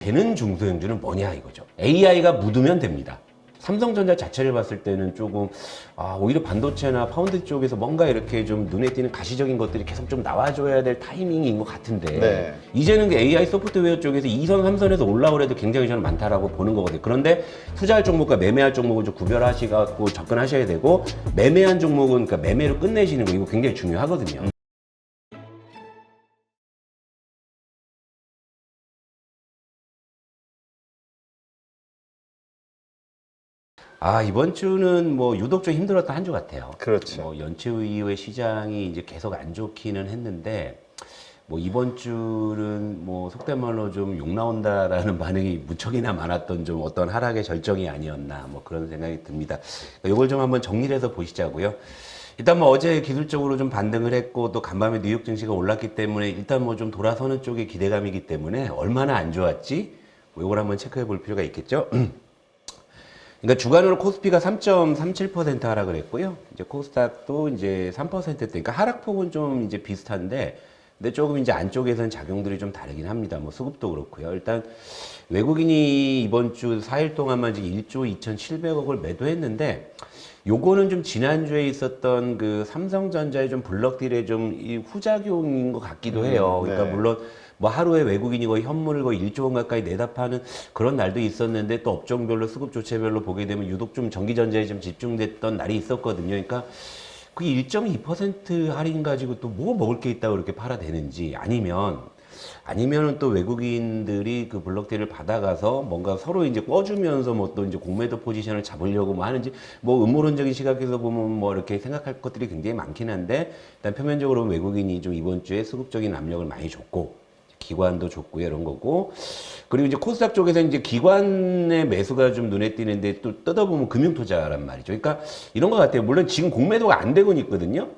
되는 중소형주는 뭐냐 이거죠. AI가 묻으면 됩니다. 삼성전자 자체를 봤을 때는 조금 오히려 반도체나 파운드 쪽에서 뭔가 이렇게 좀 눈에 띄는 가시적인 것들이 계속 좀 나와줘야 될 타이밍인 것 같은데 네. 이제는 그 AI 소프트웨어 쪽에서 2선, 3선에서 올라오래도 굉장히 저는 많다라고 보는 거거든요. 그런데 투자할 종목과 매매할 종목을 좀 구별하시고 접근하셔야 되고 매매한 종목은 그러니까 매매로 끝내시는 거 이거 굉장히 중요하거든요. 이번 주는 뭐 유독 좀 힘들었던 한 주 같아요. 그렇죠. 뭐 연초 이후에 시장이 이제 계속 안 좋기는 했는데, 뭐 이번 주는 뭐 속된 말로 좀 욕 나온다라는 반응이 무척이나 많았던 좀 어떤 하락의 절정이 아니었나 뭐 그런 생각이 듭니다. 이걸 좀 한번 정리를 해서 보시자고요. 일단 뭐 어제 기술적으로 좀 반등을 했고 또 간밤에 뉴욕 증시가 올랐기 때문에 일단 뭐 좀 돌아서는 쪽의 기대감이기 때문에 얼마나 안 좋았지? 뭐 이걸 한번 체크해 볼 필요가 있겠죠. 그러니까 주간으로 코스피가 3.37% 하락을 했고요. 이제 코스닥도 이제 3%대. 그러니까 하락폭은 좀 이제 비슷한데, 근데 조금 이제 안쪽에서는 작용들이 좀 다르긴 합니다. 뭐 수급도 그렇고요. 일단 외국인이 이번 주 4일 동안만 지금 1조 2,700억을 매도했는데, 요거는 좀 지난주에 있었던 그 삼성전자의 좀 블럭딜의 좀 이 후작용인 것 같기도 해요. 그러니까 네. 물론 뭐 하루에 외국인이 거의 현물을 거의 1조 원 가까이 내다 파는 그런 날도 있었는데 또 업종별로 수급 조치별로 보게 되면 유독 좀 전기전자에 좀 집중됐던 날이 있었거든요. 그러니까 그 1.2% 할인 가지고 또 뭐 먹을 게 있다고 이렇게 팔아대는지 아니면은 또 외국인들이 그 블록딜을 받아가서 뭔가 서로 이제 꿔주면서 뭐 또 이제 공매도 포지션을 잡으려고 뭐 하는지 뭐 음모론적인 시각에서 보면 뭐 이렇게 생각할 것들이 굉장히 많긴 한데 일단 표면적으로 외국인이 좀 이번 주에 수급적인 압력을 많이 줬고 기관도 줬고요 이런 거고 그리고 이제 코스닥 쪽에서 이제 기관의 매수가 좀 눈에 띄는데 또 뜯어보면 금융투자란 말이죠. 그러니까 이런 것 같아요. 물론 지금 공매도가 안 되고 있거든요.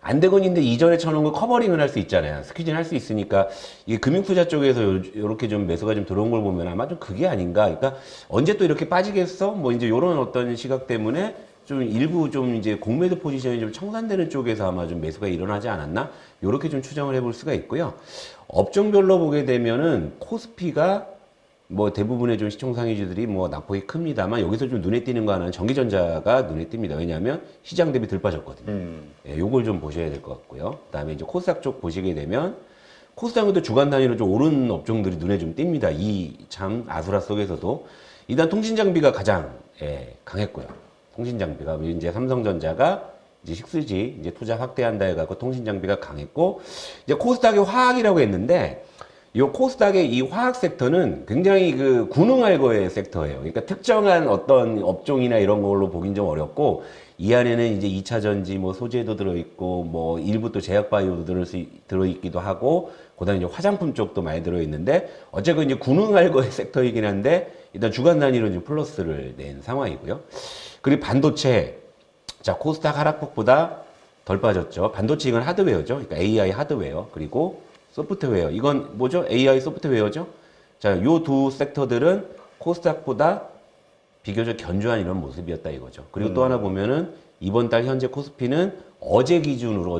안 되건인데 이전에 쳐놓은 거 커버링을 할 수 있잖아요. 스퀴즈는 할 수 있으니까 이게 금융투자 쪽에서 이렇게 좀 매수가 좀 들어온 걸 보면 아마 좀 그게 아닌가. 그러니까 언제 또 이렇게 빠지겠어? 뭐 이제 이런 어떤 시각 때문에 좀 일부 좀 이제 공매도 포지션이 좀 청산되는 쪽에서 아마 좀 매수가 일어나지 않았나? 이렇게 좀 추정을 해볼 수가 있고요. 업종별로 보게 되면은 코스피가 뭐 대부분의 좀 시총상위주들이 뭐 낙폭이 큽니다만 여기서 좀 눈에 띄는 거 하나는 전기전자가 눈에 띕니다. 왜냐하면 시장 대비 덜 빠졌거든요. 예, 요걸 좀 보셔야 될 것 같고요. 그다음에 이제 코스닥 쪽 보시게 되면 코스닥도 주간 단위로 좀 오른 업종들이 눈에 좀 띕니다. 이 참 아수라 속에서도 일단 통신장비가 가장 강했고요. 통신장비가 이제 삼성전자가 이제 6G 이제 투자 확대한다 해갖고 통신장비가 강했고 이제 코스닥의 화학이라고 했는데. 이 코스닥의 이 화학 섹터는 굉장히 그 군웅할 거의 sek터예요. 그러니까 특정한 어떤 업종이나 이런 걸로 보긴 좀 어렵고 이 안에는 이제 2차 전지 뭐 소재도 들어있고 뭐 일부 또 제약 바이오도 들어있기도 하고 그다음에 이제 화장품 쪽도 많이 들어있는데 어쨌든 이제 군웅할 거의 섹터이긴 한데 일단 주간 단위로 이제 플러스를 낸 상황이고요. 그리고 반도체 자 코스닥 하락폭보다 덜 빠졌죠. 반도체 이건 하드웨어죠. 그러니까 AI 하드웨어 그리고 소프트웨어. 이건 뭐죠? AI 소프트웨어죠? 자, 요 두 섹터들은 코스닥보다 비교적 견조한 이런 모습이었다 이거죠. 그리고 또 하나 보면은 이번 달 현재 코스피는 어제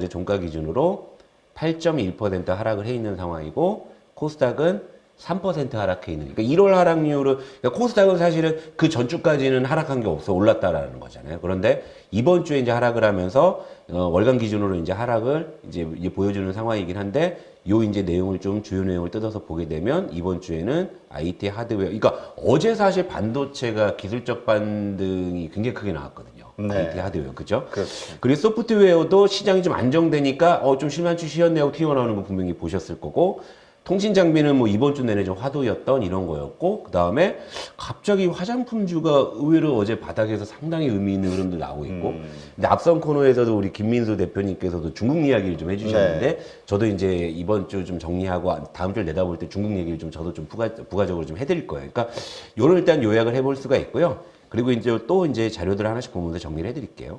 종가 기준으로 8.1% 하락을 해 있는 상황이고 코스닥은 3% 하락해 있는. 그러니까 1월 하락률은 그러니까 코스닥은 사실은 그 전주까지는 하락한 게 없어 올랐다라는 거잖아요. 그런데 이번 주에 이제 하락을 하면서 월간 기준으로 이제 하락을 이제 보여주는 상황이긴 한데 요 이제 내용을 좀 주요 내용을 뜯어서 보게 되면 이번 주에는 IT 하드웨어. 그러니까 어제 사실 반도체가 기술적 반등이 굉장히 크게 나왔거든요. 네. IT 하드웨어 그죠? 그렇죠. 그리고 소프트웨어도 시장이 좀 안정되니까 좀 실만치 쉬었네 하고 튀어나오는 거 분명히 보셨을 거고 통신 장비는 뭐 이번 주 내내 좀 화두였던 이런 거였고 그 다음에 갑자기 화장품주가 의외로 어제 바닥에서 상당히 의미 있는 흐름도 나오고 있고 근데 앞선 코너에서도 우리 김민수 대표님께서도 중국 이야기를 좀 해주셨는데 저도 이제 이번 주 좀 정리하고 다음 주를 내다볼 때 중국 얘기를 좀 저도 좀 부가적으로 좀 해드릴 거예요. 그러니까 요런 일단 요약을 해볼 수가 있고요. 그리고 이제 또 이제 자료들을 하나씩 보면서 정리를 해드릴게요.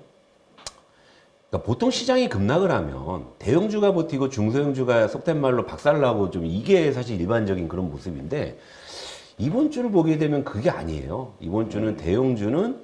그러니까 보통 시장이 급락을 하면 대형주가 버티고 중소형주가 속된 말로 박살나고 좀 이게 사실 일반적인 그런 모습인데 이번 주를 보게 되면 그게 아니에요. 이번 주는 대형주는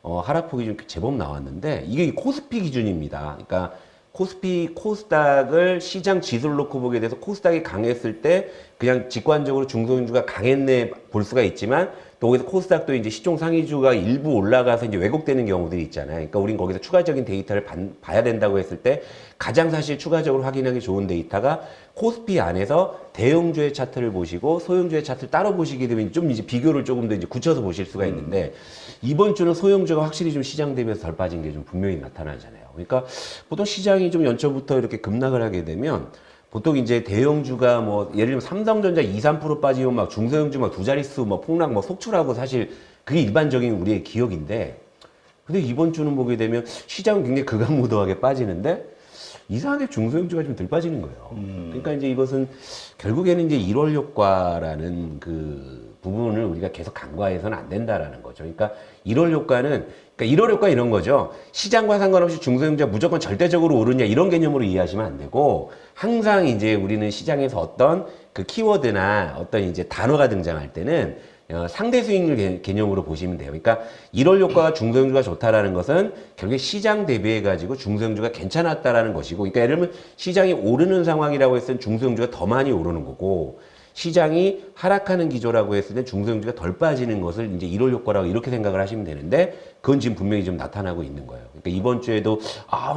하락폭이 좀 제법 나왔는데 이게 코스피 기준입니다. 그러니까 코스피, 코스닥을 시장 지수를 놓고 보게 돼서 코스닥이 강했을 때 그냥 직관적으로 중소형주가 강했네 볼 수가 있지만 또 거기서 코스닥도 이제 시총 상위주가 일부 올라가서 이제 왜곡되는 경우들이 있잖아요. 그러니까 우린 거기서 추가적인 데이터를 봐야 된다고 했을 때 가장 사실 추가적으로 확인하기 좋은 데이터가 코스피 안에서 대형주의 차트를 보시고 소형주의 차트를 따로 보시게 되면 좀 이제 비교를 조금 더 이제 굳혀서 보실 수가 있는데 이번 주는 소형주가 확실히 좀 시장 대비해서 덜 빠진 게 좀 분명히 나타나잖아요. 그러니까 보통 시장이 좀 연초부터 이렇게 급락을 하게 되면 보통 이제 대형주가 뭐 예를 들면 삼성전자 2, 3% 빠지면 막 중소형주 막 두 자릿수 뭐 폭락 뭐 속출하고 사실 그게 일반적인 우리의 기억인데 근데 이번 주는 보게 되면 시장은 굉장히 극악무도하게 빠지는데 이상하게 중소형주가 좀 덜 빠지는 거예요. 그러니까 이제 이것은 결국에는 이제 1월 효과라는 그 부분을 우리가 계속 간과해서는 안 된다라는 거죠. 그러니까 1월 효과는 그러니까 1월 효과 이런 거죠. 시장과 상관없이 중소형주가 무조건 절대적으로 오르냐 이런 개념으로 이해하시면 안 되고 항상 이제 우리는 시장에서 어떤 그 키워드나 어떤 이제 단어가 등장할 때는 상대 수익률 개념으로 보시면 돼요. 그러니까 1월 효과가 중소형주가 좋다라는 것은 결국에 시장 대비해 가지고 중소형주가 괜찮았다라는 것이고, 그러니까 예를 들면 시장이 오르는 상황이라고 했을 때 중소형주가 더 많이 오르는 거고, 시장이 하락하는 기조라고 했을 때 중소형주가 덜 빠지는 것을 이제 1월 효과라고 이렇게 생각을 하시면 되는데, 그건 지금 분명히 좀 나타나고 있는 거예요. 그러니까 이번 주에도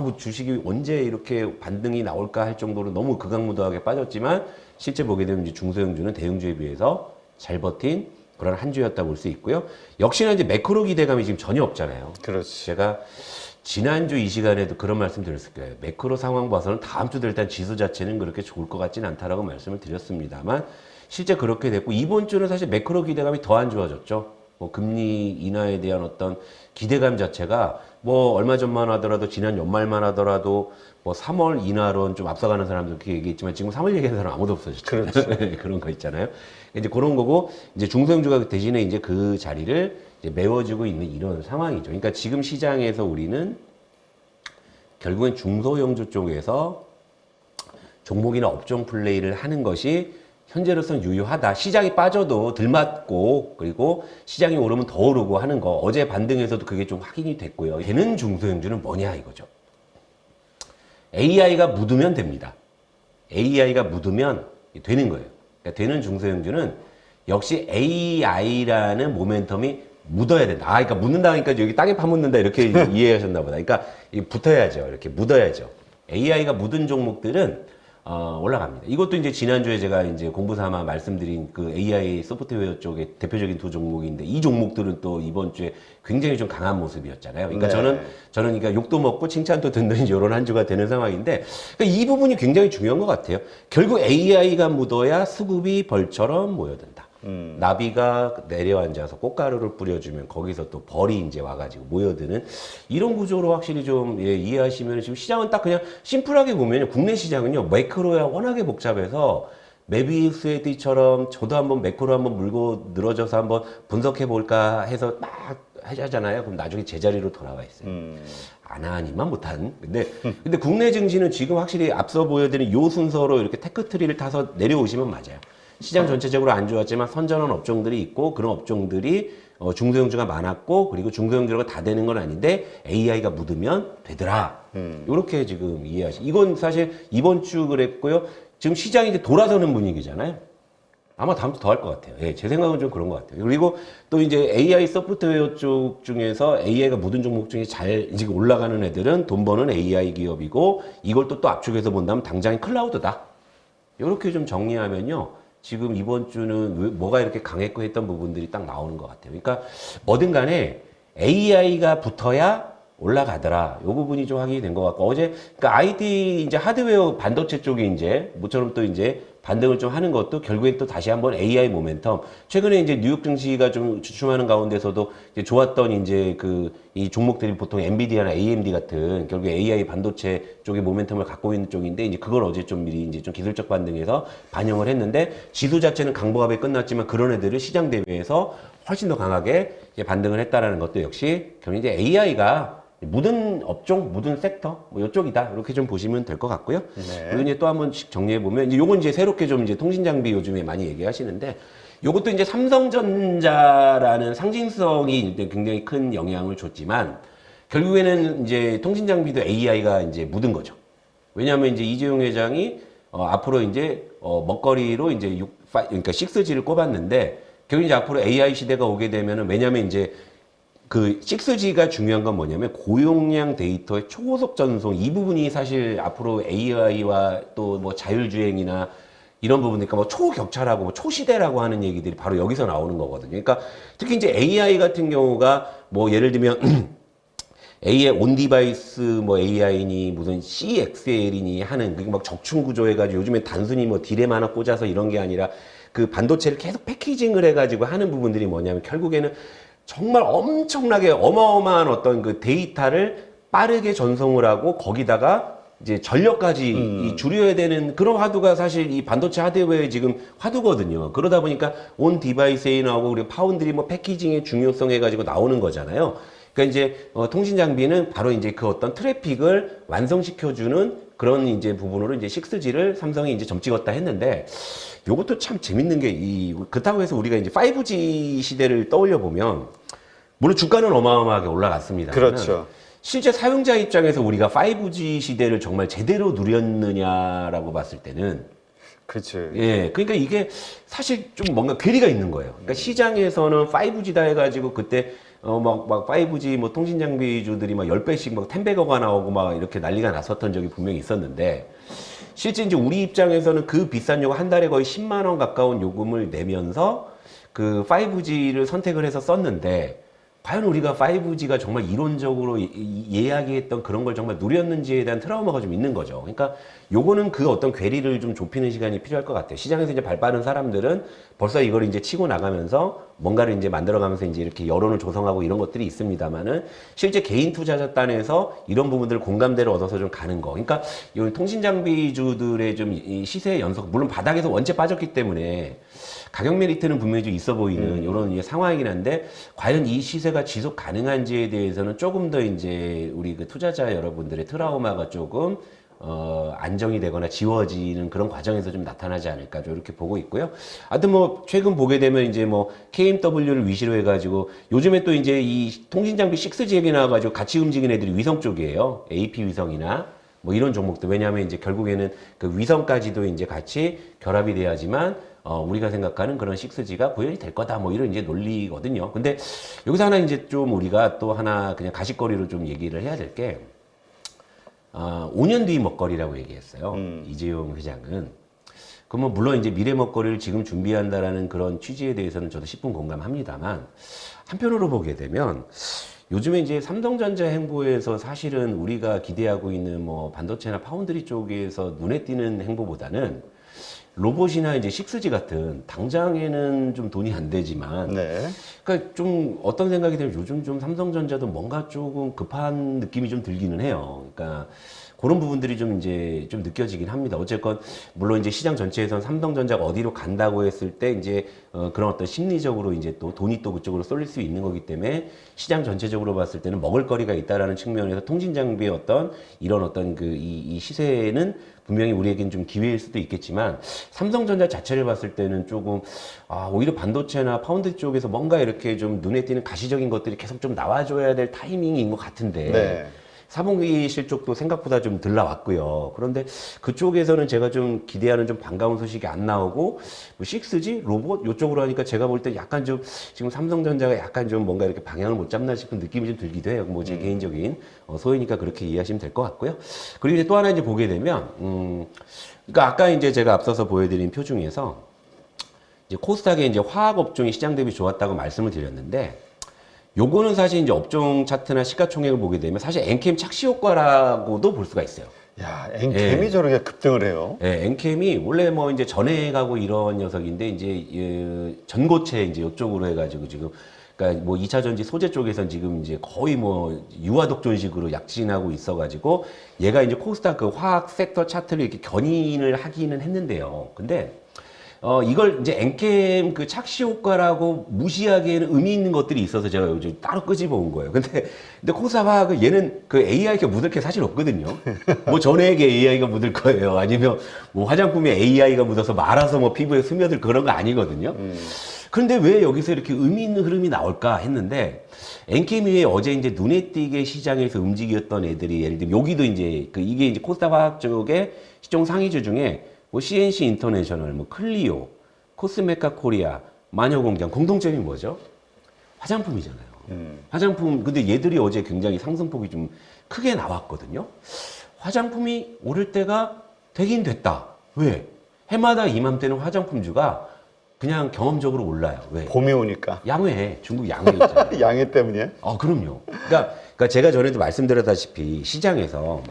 뭐 주식이 언제 이렇게 반등이 나올까 할 정도로 너무 극악무도하게 빠졌지만 실제 보게 되면 이제 중소형주는 대형주에 비해서 잘 버틴 그런 한 주였다 볼 수 있고요. 역시나 이제 매크로 기대감이 지금 전혀 없잖아요. 그렇지. 제가 지난주 이 시간에도 그런 말씀 드렸을 거예요. 매크로 상황 봐서는 다음 주도 일단 지수 자체는 그렇게 좋을 것 같지는 않다라고 말씀을 드렸습니다만 실제 그렇게 됐고 이번 주는 사실 매크로 기대감이 더 안 좋아졌죠. 뭐 금리 인하에 대한 어떤 기대감 자체가 뭐 얼마 전만 하더라도 지난 연말만 하더라도 뭐 3월 인하론 좀 앞서가는 사람들 그렇게 얘기했지만 지금 3월 얘기하는 사람 아무도 없어졌죠. 그렇죠. 그런 거 있잖아요. 이제 그런 거고 이제 중소형주가 대신에 이제 그 자리를 이제 메워주고 있는 이런 상황이죠. 그러니까 지금 시장에서 우리는 결국엔 중소형주 쪽에서 종목이나 업종 플레이를 하는 것이 현재로서는 유효하다. 시장이 빠져도 덜 맞고 그리고 시장이 오르면 더 오르고 하는 거. 어제 반등에서도 그게 좀 확인이 됐고요. 되는 중소형주는 뭐냐 이거죠. AI가 묻으면 됩니다. AI가 묻으면 되는 거예요. 그러니까 되는 중소형주는 역시 AI라는 모멘텀이 묻어야 된다. 그러니까 묻는다 하니까 여기 땅에 파묻는다 이렇게 이해하셨나 보다. 그러니까 붙어야죠. 이렇게 묻어야죠. AI가 묻은 종목들은 올라갑니다. 이것도 이제 지난주에 제가 이제 공부 삼아 말씀드린 그 AI 소프트웨어 쪽의 대표적인 두 종목인데 이 종목들은 또 이번 주에 굉장히 좀 강한 모습이었잖아요. 그러니까 네. 저는 그러니까 욕도 먹고 칭찬도 듣는 이런 한 주가 되는 상황인데 그러니까 이 부분이 굉장히 중요한 것 같아요. 결국 AI가 묻어야 수급이 벌처럼 모여든다. 나비가 내려앉아서 꽃가루를 뿌려주면 거기서 또 벌이 이제 와가지고 모여드는 이런 구조로 확실히 좀 이해하시면 지금 시장은 딱 그냥 심플하게 보면요. 국내 시장은요. 매크로야 워낙에 복잡해서 메비우스의 띠처럼 저도 한번 매크로 한번 물고 늘어져서 한번 분석해 볼까 해서 막 하잖아요. 그럼 나중에 제자리로 돌아와 있어요. 안 하니만 못한. 근데 국내 증시는 지금 확실히 앞서 보여드린 요 순서로 이렇게 테크트리를 타서 내려오시면 맞아요. 시장 전체적으로 안 좋았지만 선전한 업종들이 있고 그런 업종들이 중소형주가 많았고 그리고 중소형주가 다 되는 건 아닌데 AI가 묻으면 되더라. 이렇게 지금 이건 사실 이번 주 그랬고요. 지금 시장이 이제 돌아서는 분위기잖아요. 아마 다음 주 더 할 것 같아요. 예, 제 생각은 좀 그런 것 같아요. 그리고 또 이제 AI 소프트웨어 쪽 중에서 AI가 묻은 종목 중에 잘 이제 올라가는 애들은 돈 버는 AI 기업이고 이걸 또 압축해서 본다면 당장이 클라우드다. 이렇게 좀 정리하면요. 지금 이번 주는 뭐가 이렇게 강했고 했던 부분들이 딱 나오는 것 같아요. 그러니까 뭐든 간에 AI가 붙어야 올라가더라. 요 부분이 좀 확인이 된 것 같고 어제 그러니까 IT 이제 하드웨어 반도체 쪽에 이제 모처럼 또 이제 반등을 좀 하는 것도 결국엔 또 다시 한번 AI 모멘텀. 최근에 이제 뉴욕 증시가 좀 주춤하는 가운데서도 이제 좋았던 이제 이 종목들이 보통 엔비디아나 AMD 같은 결국 AI 반도체 쪽의 모멘텀을 갖고 있는 쪽인데 이제 그걸 어제 좀 미리 이제 좀 기술적 반등에서 반영을 했는데 지수 자체는 강보합에 끝났지만 그런 애들을 시장 대비해서 훨씬 더 강하게 반등을 했다라는 것도 역시 결국 이제 AI가 묻은 업종, 묻은 섹터, 뭐 이쪽이다. 이렇게 좀 보시면 될 것 같고요. 네. 그리고 이제 또 한 번씩 정리해 보면, 이제 요건 이제 새롭게 좀 이제 통신장비 요즘에 많이 얘기하시는데, 요것도 이제 삼성전자라는 상징성이 이제 굉장히 큰 영향을 줬지만, 결국에는 이제 통신장비도 AI가 이제 묻은 거죠. 왜냐하면 이제 이재용 회장이 앞으로 이제 먹거리로 이제 그러니까 6G를 꼽았는데 결국 이제 앞으로 AI 시대가 오게 되면은 왜냐하면 이제 그 6G가 중요한 건 뭐냐면 고용량 데이터의 초고속 전송 이 부분이 사실 앞으로 AI와 또 뭐 자율주행이나 이런 부분이니까 뭐 초격차라고 뭐 초시대라고 하는 얘기들이 바로 여기서 나오는 거거든요. 그러니까 특히 이제 AI 같은 경우가 뭐 예를 들면 AI 온디바이스 뭐 AI니 무슨 CXL이니 하는 그게 막 적층 구조 해가지고 요즘에 단순히 뭐 딜에 하나 꽂아서 이런 게 아니라 그 반도체를 계속 패키징을 해가지고 하는 부분들이 뭐냐면 결국에는 정말 엄청나게 어마어마한 어떤 그 데이터를 빠르게 전송을 하고 거기다가 이제 전력까지 줄여야 되는 그런 화두가 사실 이 반도체 하드웨어의 지금 화두거든요. 그러다 보니까 온 디바이스에 나오고 그리고 파운드리 뭐 패키징의 중요성 해가지고 나오는 거잖아요. 그러니까 이제 통신 장비는 바로 이제 그 어떤 트래픽을 완성시켜주는 그런 이제 부분으로 이제 6G를 삼성이 이제 점 찍었다 했는데 요것도 참 재밌는 게 그렇다고 해서 우리가 이제 5G 시대를 떠올려 보면 물론 주가는 어마어마하게 올라갔습니다. 그렇죠. 실제 사용자 입장에서 우리가 5G 시대를 정말 제대로 누렸느냐라고 봤을 때는 그렇지. 예, 그러니까 이게 사실 좀 뭔가 괴리가 있는 거예요. 그러니까 시장에서는 5G다 해가지고 그때 막 5G 뭐 통신 장비주들이 막 10배씩 막 10배거가 나오고 막 이렇게 난리가 났었던 적이 분명히 있었는데 실제 이제 우리 입장에서는 그 비싼 요금 한 달에 거의 10만 원 가까운 요금을 내면서 그 5G를 선택을 해서 썼는데 과연 우리가 5G가 정말 이론적으로 이야기했던 그런 걸 정말 누렸는지에 대한 트라우마가 좀 있는 거죠. 그러니까 요거는 그 어떤 괴리를 좀 좁히는 시간이 필요할 것 같아요. 시장에서 이제 발 빠른 사람들은 벌써 이걸 이제 치고 나가면서 뭔가를 이제 만들어가면서 이제 이렇게 여론을 조성하고 이런 것들이 있습니다만은 실제 개인 투자자 단에서 이런 부분들 공감대를 얻어서 좀 가는 거. 그러니까 이 통신 장비주들의 좀 이 시세 연속, 물론 바닥에서 원체 빠졌기 때문에 가격 메리트는 분명히 좀 있어 보이는 이런 상황이긴 한데 과연 이 시세가 지속 가능한지에 대해서는 조금 더 이제 우리 그 투자자 여러분들의 트라우마가 조금 안정이 되거나 지워지는 그런 과정에서 좀 나타나지 않을까 좀 이렇게 보고 있고요. 하여튼 뭐 최근 보게 되면 이제 뭐 KMW를 위시로 해가지고 요즘에 또 이제 이 통신 장비 6G 얘기 나와가지고 같이 움직이는 애들이 위성 쪽이에요. AP 위성이나 뭐 이런 종목들. 왜냐하면 이제 결국에는 그 위성까지도 이제 같이 결합이 돼야지만 우리가 생각하는 그런 6G가 구현이 될 거다. 뭐 이런 이제 논리거든요. 근데 여기서 하나 이제 좀 우리가 또 하나 그냥 가십거리로 좀 얘기를 해야 될 게 5년 뒤 먹거리라고 얘기했어요. 이재용 회장은. 그러면 물론 이제 미래 먹거리를 지금 준비한다라는 그런 취지에 대해서는 저도 10분 공감합니다만 한편으로 보게 되면 요즘에 이제 삼성전자 행보에서 사실은 우리가 기대하고 있는 뭐 반도체나 파운드리 쪽에서 눈에 띄는 행보보다는 로봇이나 이제 6G 같은 당장에는 좀 돈이 안 되지만 네. 그러니까 좀 어떤 생각이 들면 요즘 좀 삼성전자도 뭔가 조금 급한 느낌이 좀 들기는 해요. 그러니까 그런 부분들이 좀 이제 좀 느껴지긴 합니다. 어쨌건 물론 이제 시장 전체에서는 삼성전자가 어디로 간다고 했을 때 이제 그런 어떤 심리적으로 이제 또 돈이 또 그쪽으로 쏠릴 수 있는 거기 때문에 시장 전체적으로 봤을 때는 먹을거리가 있다라는 측면에서 통신 장비의 어떤 이런 어떤 그 이 시세는 분명히 우리에겐 좀 기회일 수도 있겠지만 삼성전자 자체를 봤을 때는 조금 오히려 반도체나 파운드 쪽에서 뭔가 이렇게 좀 눈에 띄는 가시적인 것들이 계속 좀 나와줘야 될 타이밍인 것 같은데 네. 4분기 실적도 생각보다 좀 덜 나왔고요. 그런데 그쪽에서는 제가 좀 기대하는 좀 반가운 소식이 안 나오고 뭐 6G, 로봇 이쪽으로 하니까 제가 볼 때 약간 좀 지금 삼성전자가 약간 좀 뭔가 이렇게 방향을 못 잡나 싶은 느낌이 좀 들기도 해요. 뭐 제 개인적인 소회니까 그렇게 이해하시면 될 것 같고요. 그리고 이제 또 하나 이제 보게 되면 그러니까 아까 이제 제가 앞서서 보여드린 표 중에서 이제 코스닥의 이제 화학 업종이 시장 대비 좋았다고 말씀을 드렸는데. 요거는 사실 이제 업종 차트나 시가총액을 보게 되면 사실 엔캠 착시 효과라고도 볼 수가 있어요. 야, 엔캠이 저렇게 급등을 해요. 예, 엔캠이 원래 뭐 이제 전해 가고 이런 녀석인데 이제 전고체 이제 이쪽으로 해가지고 지금 그러니까 뭐 2차 전지 소재 쪽에선 지금 이제 거의 뭐 유화독존식으로 약진하고 있어가지고 얘가 이제 코스닥 그 화학 섹터 차트를 이렇게 견인을 하기는 했는데요. 근데 이걸 이제 엔캠 그 착시 효과라고 무시하기에는 의미 있는 것들이 있어서 제가 요즘 따로 끄집어 온 거예요. 근데 코스닥은 얘는 그 AI가 묻을 게 사실 없거든요. 뭐 전액에 AI가 묻을 거예요. 아니면 뭐 화장품에 AI가 묻어서 말아서 뭐 피부에 스며들 그런 거 아니거든요. 그런데 왜 여기서 이렇게 의미 있는 흐름이 나올까 했는데 엔케미의 어제 이제 눈에 띄게 시장에서 움직였던 애들이 예를 들면 여기도 이제 이게 이제 코스닥 화학 쪽의 시종 상위주 중에 뭐 CNC 인터내셔널, 뭐 클리오, 코스메카 코리아, 마녀공장 공통점이 뭐죠? 화장품이잖아요. 화장품 근데 얘들이 어제 굉장히 상승폭이 좀 크게 나왔거든요. 화장품이 오를 때가 되긴 됐다. 왜? 해마다 이맘때는 화장품주가 그냥 경험적으로 올라요. 왜? 봄이 오니까. 양회, 중국 양회 있잖아요. 양해 때문이에요? 그럼요. 그러니까 제가 전에도 말씀드렸다시피 시장에서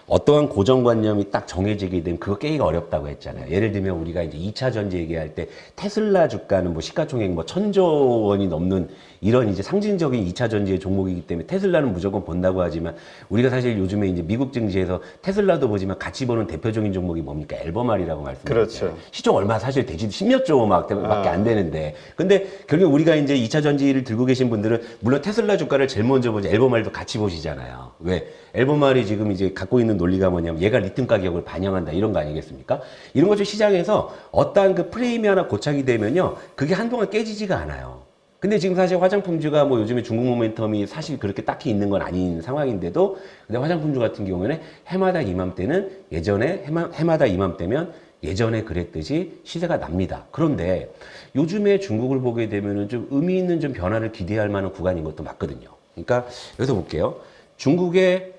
어떠한 고정관념이 딱 정해지게 되면 그거 깨기가 어렵다고 했잖아요. 예를 들면 우리가 이제 2차 전지 얘기할 때 테슬라 주가는 뭐 시가총액 뭐 1,000조 원이 넘는 이런 이제 상징적인 2차 전지의 종목이기 때문에 테슬라는 무조건 본다고 하지만 우리가 사실 요즘에 이제 미국 증시에서 테슬라도 보지만 같이 보는 대표적인 종목이 뭡니까? 앨범알이라고 말씀드렸죠. 그렇죠. 시총 얼마 사실 되지도 10몇 조 밖에 안 되는데. 근데 결국 우리가 이제 2차 전지를 들고 계신 분들은 물론 테슬라 주가를 제일 먼저 보지 앨범알도 같이 보시잖아요. 왜? 앨범알이 지금 이제 갖고 있는 논리가 뭐냐면 얘가 리튬 가격을 반영한다 이런 거 아니겠습니까? 이런 것좀 시장에서 어떠한 그 프레임이 하나 고착이 되면요. 그게 한동안 깨지지가 않아요. 근데 지금 사실 화장품주가 뭐 요즘에 중국 모멘텀이 사실 그렇게 딱히 있는 건 아닌 상황인데도 근데 화장품주 같은 경우에는 해마다 이맘때는 예전에 해마다 이맘때면 예전에 그랬듯이 시세가 납니다. 그런데 요즘에 중국을 보게 되면은 좀 의미 있는 좀 변화를 기대할 만한 구간인 것도 맞거든요. 그러니까 여기서 볼게요. 중국의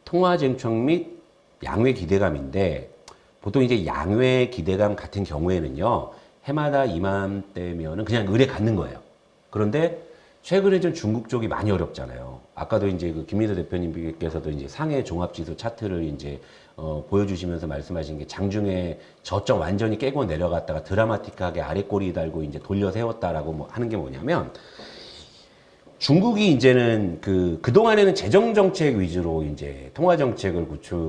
통화쟁청 및 양회 기대감인데 보통 이제 양회 기대감 같은 경우에는요. 해마다 이맘때면은 그냥 의뢰 갖는 거예요. 그런데 최근에 좀 중국 쪽이 많이 어렵잖아요. 아까도 이제 그 김민서 대표님께서도 이제 상해 종합지수 차트를 이제 보여주시면서 말씀하신 게 장중에 저점 완전히 깨고 내려갔다가 드라마틱하게 아래 꼬리 달고 이제 돌려 세웠다라고 뭐 하는 게 뭐냐면 중국이 이제는 그동안에는 재정정책 위주로 이제 통화정책을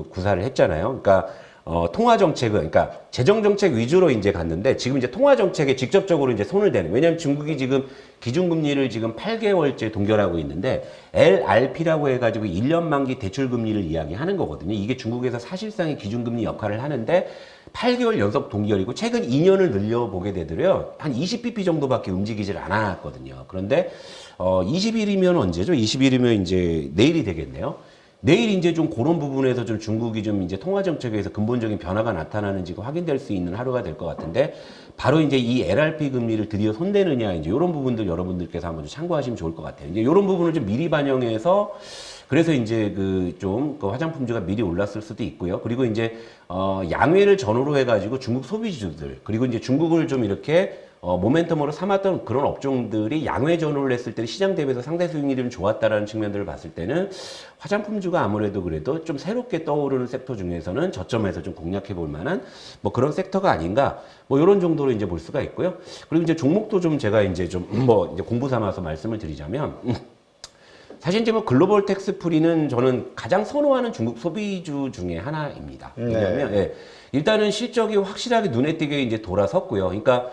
구사를 했잖아요. 그러니까, 그러니까 재정정책 위주로 이제 갔는데 지금 이제 통화정책에 직접적으로 이제 손을 대는. 왜냐하면 중국이 지금 기준금리를 지금 8개월째 동결하고 있는데 LRP라고 해가지고 1년 만기 대출금리를 이야기하는 거거든요. 이게 중국에서 사실상의 기준금리 역할을 하는데 8개월 연속 동결이고 최근 2년을 늘려보게 되더라도 한 20bp 정도밖에 움직이질 않았거든요. 그런데 20일이면 언제죠? 20일이면 이제 내일이 되겠네요. 내일 이제 좀 그런 부분에서 좀 중국이 좀 이제 통화 정책에서 근본적인 변화가 나타나는지 확인될 수 있는 하루가 될 것 같은데 바로 이제 이 LRP 금리를 드디어 손대느냐 이제 이런 부분들 여러분들께서 한번 좀 참고하시면 좋을 것 같아요. 이제 이런 부분을 좀 미리 반영해서 그래서 이제 그 화장품주가 미리 올랐을 수도 있고요. 그리고 이제 양회를 전후로 해가지고 중국 소비주들 그리고 이제 중국을 좀 이렇게 모멘텀으로 삼았던 그런 업종들이 양회 전후를 했을 때 시장 대비해서 상대 수익률이 좀 좋았다라는 측면들을 봤을 때는 화장품주가 아무래도 그래도 좀 새롭게 떠오르는 섹터 중에서는 저점에서 좀 공략해 볼 만한 뭐 그런 섹터가 아닌가 뭐 이런 정도로 이제 볼 수가 있고요. 그리고 이제 종목도 좀 제가 이제 좀 뭐 이제 공부 삼아서 말씀을 드리자면 사실 이제 뭐 글로벌 텍스프리는 저는 가장 선호하는 중국 소비주 중에 하나입니다. 왜냐하면 예, 일단은 실적이 확실하게 눈에 띄게 이제 돌아섰고요. 그러니까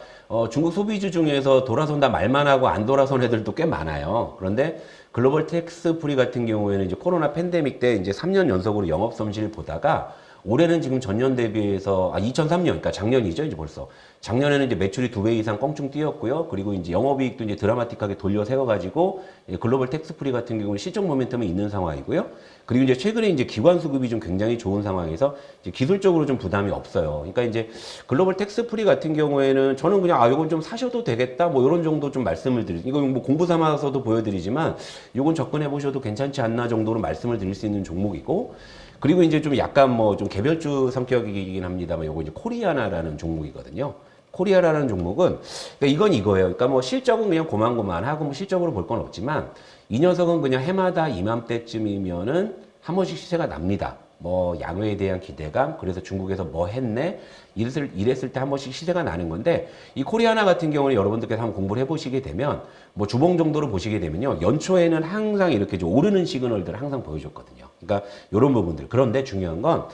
중국 소비주 중에서 돌아선다 말만 하고 안 돌아선 애들도 꽤 많아요. 그런데 글로벌 텍스프리 같은 경우에는 이제 코로나 팬데믹 때 이제 3년 연속으로 영업 손실 보다가 올해는 지금 전년 대비해서 2003년 그러니까 작년이죠 이제 벌써 작년에는 이제 매출이 2배 이상 껑충 뛰었고요. 그리고 이제 영업이익도 이제 드라마틱하게 돌려 세워가지고 글로벌 텍스프리 같은 경우는 실적 모멘텀이 있는 상황이고요. 그리고 이제 최근에 이제 기관 수급이 좀 굉장히 좋은 상황에서 이제 기술적으로 좀 부담이 없어요. 그러니까 이제 글로벌 텍스프리 같은 경우에는 저는 그냥 요건 좀 사셔도 되겠다 뭐 이런 정도 좀 말씀을 드리죠. 이거 뭐 공부 삼아서도 보여드리지만 요건 접근해 보셔도 괜찮지 않나 정도로 말씀을 드릴 수 있는 종목이고. 그리고 이제 좀 약간 뭐 좀 개별주 성격이긴 합니다만 요거 이제 코리아나라는 종목이거든요. 코리아라는 종목은 그러니까 이건 이거예요. 그러니까 뭐 실적은 그냥 고만고만하고 뭐 실적으로 볼 건 없지만 이 녀석은 그냥 해마다 이맘때쯤이면은 한 번씩 시세가 납니다. 뭐 양회에 대한 기대감, 그래서 중국에서 뭐 했네 이랬을 때 한 번씩 시세가 나는 건데 이 코리아나 같은 경우는 여러분들께서 한번 공부를 해보시게 되면 뭐 주봉 정도로 보시게 되면요 연초에는 항상 이렇게 좀 오르는 시그널들을 항상 보여줬거든요. 그러니까 이런 부분들. 그런데 중요한 건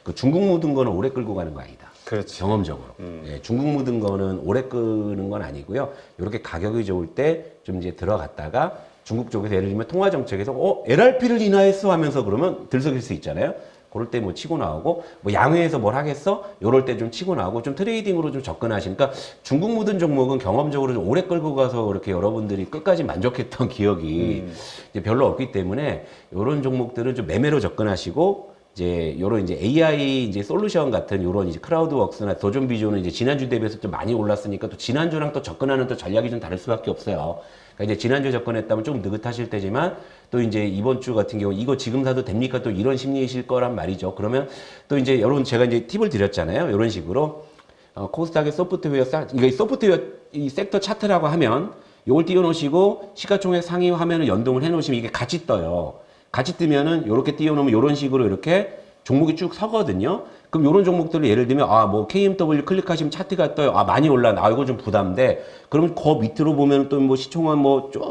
그 중국 묻은 거는 오래 끌고 가는 거 아니다. 그렇지. 경험적으로. 예, 중국 묻은 거는 오래 끄는 건 아니고요. 이렇게 가격이 좋을 때 좀 이제 들어갔다가 중국 쪽에서 예를 들면 통화 정책에서 LRP를 인하했어 하면서 그러면 들썩일 수 있잖아요. 그럴 때 뭐 치고 나오고, 뭐 양회에서 뭘 하겠어? 요럴 때 좀 치고 나오고, 좀 트레이딩으로 좀 접근하시니까 중국 묻은 종목은 경험적으로 좀 오래 끌고 가서 이렇게 여러분들이 끝까지 만족했던 기억이 이제 별로 없기 때문에 요런 종목들은 좀 매매로 접근하시고, 이제 요런 이제 AI 이제 솔루션 같은 요런 이제 크라우드웍스나 도전 비전은 이제 지난주 대비해서 좀 많이 올랐으니까 또 지난주랑 또 접근하는 또 전략이 좀 다를 수밖에 없어요. 그러니까 이제 지난주 접근했다면 조금 느긋하실 때지만 또 이제 이번 주 같은 경우 이거 지금 사도 됩니까? 또 이런 심리이실 거란 말이죠. 그러면 또 이제 여러분 제가 이제 팁을 드렸잖아요. 이런 식으로 코스닥의 소프트웨어 이거 소프트웨어 이 섹터 차트라고 하면 요걸 띄워놓으시고 시가총액 상위 화면을 연동을 해놓으시면 이게 같이 떠요. 같이 뜨면은 요렇게 띄워놓으면 요런 식으로 이렇게 종목이 쭉 서거든요. 그럼 요런 종목들을 예를 들면 뭐 KMW 클릭하시면 차트가 떠요. 많이 올랐네. 이거 좀 부담돼. 그럼 그 밑으로 보면 또 뭐 시총은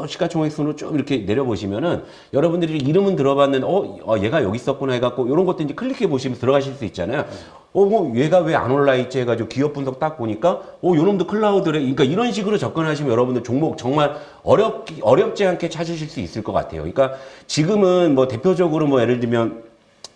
시가총액 순으로 쭉 이렇게 내려보시면은 여러분들이 이름은 들어봤는데 얘가 여기 있었구나 해갖고 요런 것도 이제 클릭해 보시면 들어가실 수 있잖아요. 얘가 왜 안 올라 있지 해가지고 기업 분석 딱 보니까 요놈도 클라우드래. 그러니까 이런 식으로 접근하시면 여러분들 종목 정말 어렵지 않게 찾으실 수 있을 것 같아요. 그러니까 지금은 뭐 대표적으로 뭐 예를 들면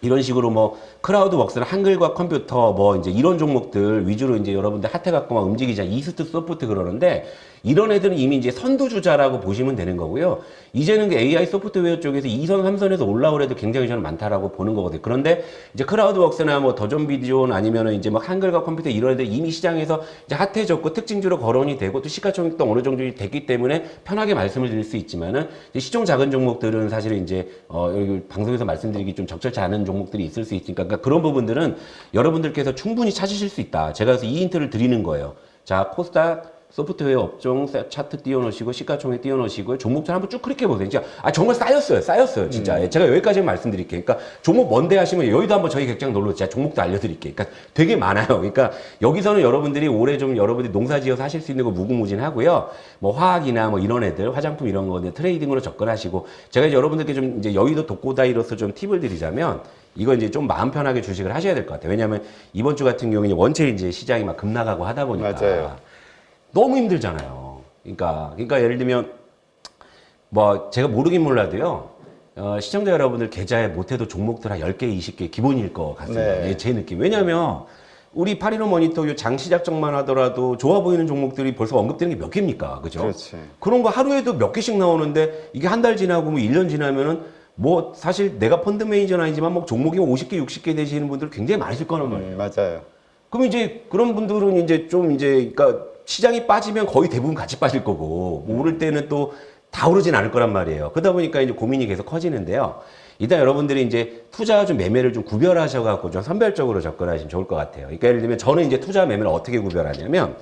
이런 식으로 뭐 크라우드웍스나 한글과 컴퓨터 뭐 이제 이런 종목들 위주로 이제 여러분들 핫해갖고 막 움직이자 이스트 소프트 그러는데 이런 애들은 이미 이제 선두주자라고 보시면 되는 거고요. 이제는 그 AI 소프트웨어 쪽에서 2선, 3선에서 올라올 애도 굉장히 저는 많다라고 보는 거거든요. 그런데 이제 크라우드웍스나 뭐 더존 비디오 아니면은 이제 막 한글과 컴퓨터 이런 애들 이미 시장에서 이제 핫해졌고 특징주로 거론이 되고 또 시가총액도 어느 정도 됐기 때문에 편하게 말씀을 드릴 수 있지만은 이제 시총 작은 종목들은 사실은 이제 여기 방송에서 말씀드리기 좀 적절치 않은 종목들이 있을 수 있으니까 그러니까 그런 부분들은 여러분들께서 충분히 찾으실 수 있다. 제가 그래서 이 힌트를 드리는 거예요. 자, 코스닥 소프트웨어 업종 차트 띄워놓으시고 시가총액 띄워놓으시고 종목들 한번 쭉 클릭해 보세요. 진짜 정말 쌓였어요 진짜. 제가 여기까지 말씀드릴게요. 그러니까 종목 뭔데 하시면 여기도 한번 저희 객장 놀러 제가 종목도 알려드릴게요. 그러니까 되게 많아요. 그러니까 여기서는 여러분들이 올해 좀 여러분들이 농사지어서 하실 수 있는 거 무궁무진하고요. 뭐 화학이나 뭐 이런 애들 화장품 이런 거 트레이딩으로 접근하시고 제가 이제 여러분들께 좀 이제 여의도 독고다이로서 좀 팁을 드리자면 이거 이제 좀 마음 편하게 주식을 하셔야 될 것 같아요. 왜냐하면 이번 주 같은 경우에 원체 이제 시장이 막 급락하고 하다 보니까 맞아요. 너무 힘들잖아요. 그러니까 예를 들면 뭐 제가 모르긴 몰라도요. 시청자 여러분들 계좌에 못해도 종목들 한 10개, 20개 기본일 것 같습니다. 네. 제 느낌. 왜냐하면 우리 815 모니터 장 시작점만 하더라도 좋아 보이는 종목들이 벌써 언급되는 게 몇 개입니까? 그죠? 그렇지. 그런 거 하루에도 몇 개씩 나오는데 이게 한 달 지나고 뭐 1년 지나면은 뭐 사실 내가 펀드 매니저는 아니지만 뭐 종목이 50개, 60개 되시는 분들 굉장히 많으실 거란 말이에요. 맞아요. 그럼 이제 그런 분들은 이제 좀 이제 그러니까 시장이 빠지면 거의 대부분 같이 빠질 거고 뭐 오를 때는 또 다 오르진 않을 거란 말이에요. 그러다 보니까 이제 고민이 계속 커지는데요. 일단 여러분들이 이제 투자와 좀 매매를 좀 구별하셔갖고 좀 선별적으로 접근하시면 좋을 것 같아요. 그러니까 예를 들면 저는 이제 투자와 매매를 어떻게 구별하냐면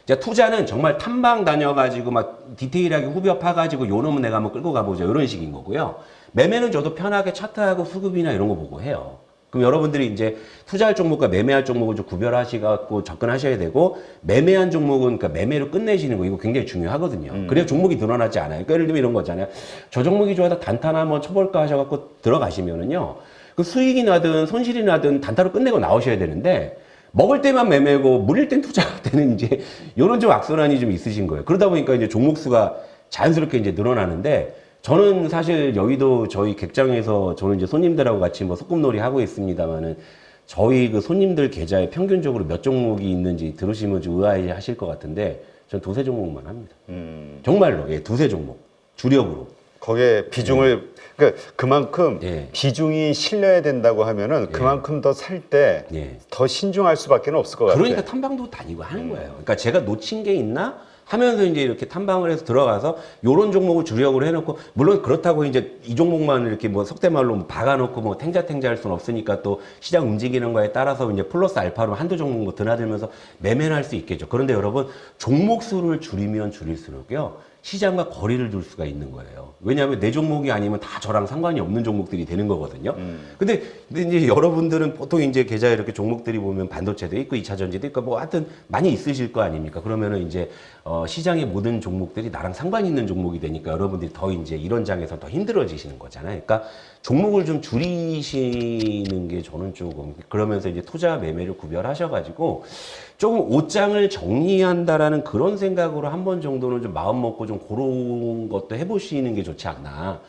이제 투자는 정말 탐방 다녀가지고 막 디테일하게 후벼 파가지고 요 놈은 내가 한번 끌고 가보자 이런 식인 거고요. 매매는 저도 편하게 차트하고 수급이나 이런 거 보고 해요. 그럼 여러분들이 이제 투자할 종목과 매매할 종목을 좀 구별하시고 접근하셔야 되고 매매한 종목은 그러니까 매매로 끝내시는 거 이거 굉장히 중요하거든요. 그래야 종목이 늘어나지 않아요. 그러니까 예를 들면 이런 거잖아요. 저 종목이 좋아서 단타나 한번 쳐볼까 하셔갖고 들어가시면은요. 그 수익이 나든 손실이 나든 단타로 끝내고 나오셔야 되는데 먹을 때만 매매고 물릴 땐 투자할 때는 이제 이런 좀 악순환이 좀 있으신 거예요. 그러다 보니까 이제 종목 수가 자연스럽게 이제 늘어나는데 저는 사실 여의도 저희 객장에서 저는 이제 손님들하고 같이 뭐 소꿉놀이 하고 있습니다만은 저희 그 손님들 계좌에 평균적으로 몇 종목이 있는지 들으시면 좀 의아해 하실 것 같은데 전 두세 종목만 합니다. 정말로, 두세 종목. 주력으로. 거기에 비중을, 그러니까 그만큼 예. 비중이 실려야 된다고 하면은 그만큼 더 살 때 더 예. 신중할 수밖에 없을 것 같아요. 그러니까 탐방도 다니고 하는 거예요. 그러니까 제가 놓친 게 있나? 하면서 이제 이렇게 탐방을 해서 들어가서 요런 종목을 주력으로 해놓고 물론 그렇다고 이제 이 종목만 이렇게 뭐 속된 말로 박아놓고 뭐 탱자탱자 할 수는 없으니까 또 시장 움직이는 거에 따라서 이제 플러스 알파로 한두 종목 뭐 드나들면서 매매를 할 수 있겠죠. 그런데 여러분 종목 수를 줄이면 줄일수록요. 시장과 거리를 둘 수가 있는 거예요. 왜냐하면 내 종목이 아니면 다 저랑 상관이 없는 종목들이 되는 거거든요. 근데 이제 여러분들은 보통 이제 계좌에 이렇게 종목들이 보면 반도체도 있고 2차 전지도 있고 뭐 하여튼 많이 있으실 거 아닙니까? 그러면은 이제 시장의 모든 종목들이 나랑 상관 있는 종목이 되니까 여러분들이 더 이제 이런 장에서 더 힘들어지시는 거잖아요. 그러니까 종목을 좀 줄이시는 게 저는 조금 그러면서 이제 투자 매매를 구별하셔가지고 조금 옷장을 정리한다라는 그런 생각으로 한 번 정도는 좀 마음 먹고 좀 그런 것도 해보시는 게 좋지 않나.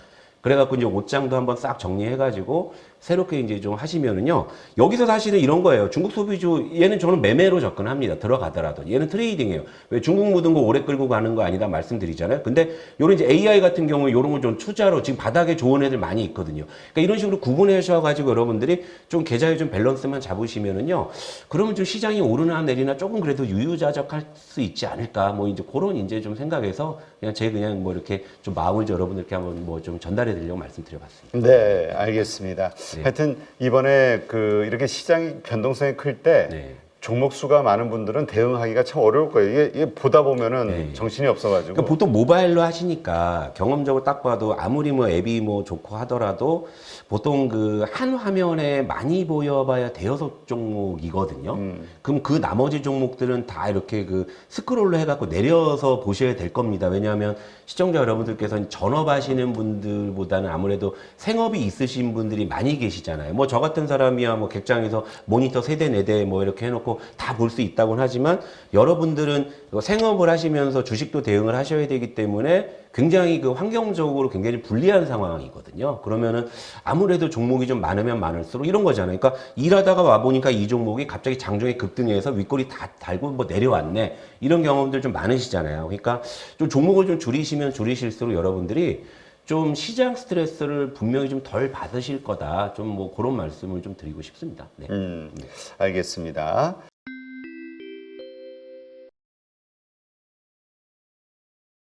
그래갖고 이제 옷장도 한번 싹 정리해가지고 새롭게 이제 좀 하시면은요. 여기서 사실은 이런 거예요. 중국 소비주 얘는 저는 매매로 접근합니다. 들어가더라도 얘는 트레이딩이에요. 왜 중국 묻은 거 오래 끌고 가는 거 아니다 말씀드리잖아요. 근데 요런 이제 AI 같은 경우에 요런 거 좀 투자로 지금 바닥에 좋은 애들 많이 있거든요. 그러니까 이런 식으로 구분하셔 가지고 여러분들이 좀 계좌의 좀 밸런스만 잡으시면은요. 그러면 좀 시장이 오르나 내리나 조금 그래도 유유자적할 수 있지 않을까. 뭐 이제 그런 이제 좀 생각해서 그냥 뭐 이렇게 좀 마음을 여러분들께 한번 뭐 좀 전달해 드리려고 말씀드려봤습니다. 네, 알겠습니다. 네. 하여튼 이번에 이렇게 시장이 변동성이 클 때 네. 종목 수가 많은 분들은 대응하기가 참 어려울 거예요. 이게 보다 보면은 네. 정신이 없어가지고. 그러니까 보통 모바일로 하시니까 경험적으로 딱 봐도 아무리 뭐 앱이 뭐 좋고 하더라도 보통 그 한 화면에 많이 보여봐야 대여섯 종목이거든요. 그럼 그 나머지 종목들은 다 이렇게 그 스크롤로 해갖고 내려서 보셔야 될 겁니다. 왜냐하면 시청자 여러분들께서는 전업하시는 분들보다는 아무래도 생업이 있으신 분들이 많이 계시잖아요. 뭐 저 같은 사람이야 뭐 객장에서 모니터 3대, 4대 뭐 이렇게 해놓고 다 볼 수 있다고는 하지만 여러분들은 생업을 하시면서 주식도 대응을 하셔야 되기 때문에 굉장히 그 환경적으로 굉장히 불리한 상황이거든요. 그러면은 아무래도 종목이 좀 많으면 많을수록 이런 거잖아요. 그러니까 일하다가 와보니까 이 종목이 갑자기 장중에 급등해서 윗꼬리 다 달고 뭐 내려왔네. 이런 경험들 좀 많으시잖아요. 그러니까 좀 종목을 좀 줄이시면 줄이실수록 여러분들이 좀 시장 스트레스를 분명히 좀 덜 받으실 거다. 좀 뭐 그런 말씀을 좀 드리고 싶습니다. 네. 알겠습니다.